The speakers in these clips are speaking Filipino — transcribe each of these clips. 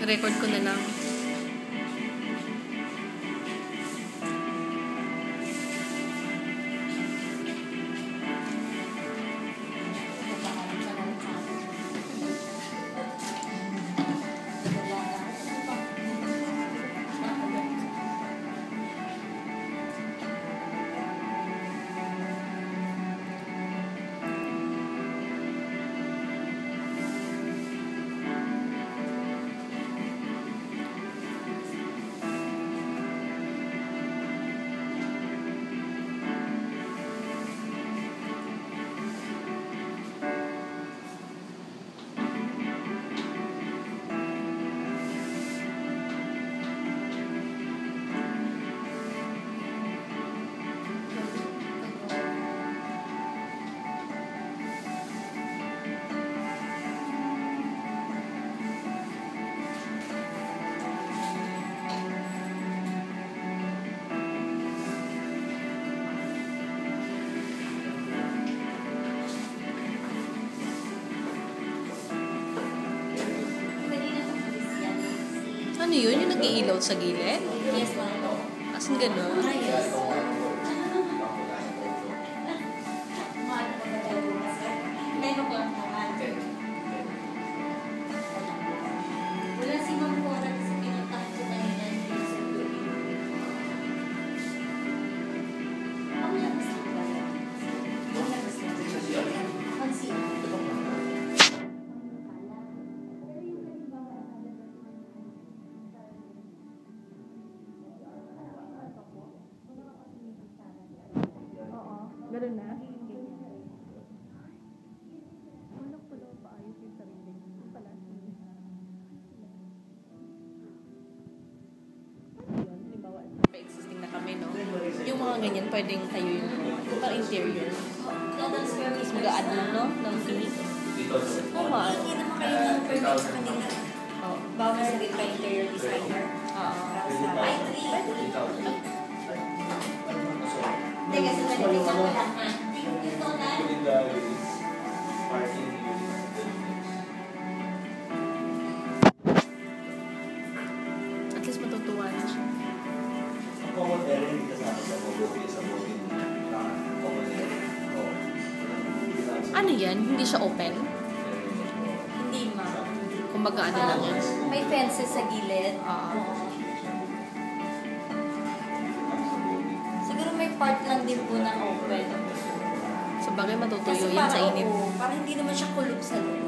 record ko na lang. Ano yun? Yung nag-iilaw sa gilid? Yes, ma'am. Asan gano'n? Yes. Wala si Ma'am Cora kasi pinuntahan ko na yun. Ang labas lang ba? Ang labas lang. Ang siya. Gano'n na? Existing na kami, no? Yung mga ganyan, pwedeng kayo yung pang interior. Tapos mag-a-add mo, no? Ng fee. Normal. Hindi naman kayo ng permit sa kanila. Bawal sa dito interior designer. Oo. Ay, hindi kasi nalilikan ko lang. Ito na. At least matutuwa na siya. Common area hindi kasama sa Mogogi. Ano yan? Hindi siya open? Hindi, ma'am. Kumbaga ano lang yan? May fences sa gilid. Siguro may part lang din po na open. Sa bagay matutuyo Kasi yan sa init. para hindi naman siya kulog sa loob.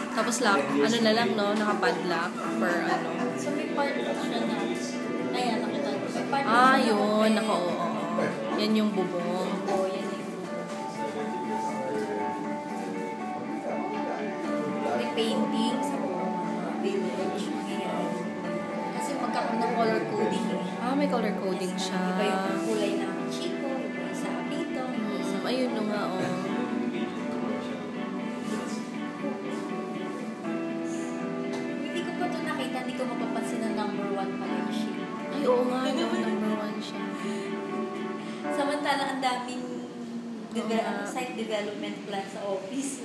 Tapos lock, ano na lang, no? Nakapadlock per ano. So may part po siya na, ayan, nakita ko. May part Ah, siya na yun. open. Oo. Yan yung bubong. Oo, yan yung may painting sa buong village. Kasi magkakaroon ng color coding. Ah, may color coding siya. Iba yung kulay ng Chico, iba yung sa Apito. Ayun no nga, oh. Hindi ko pa ito nakita, hindi ko mapapansin na number 1 pala yung Chico. Ay, oo nga, no? Number 1 siya. Samantala, ang daming site development plan sa office.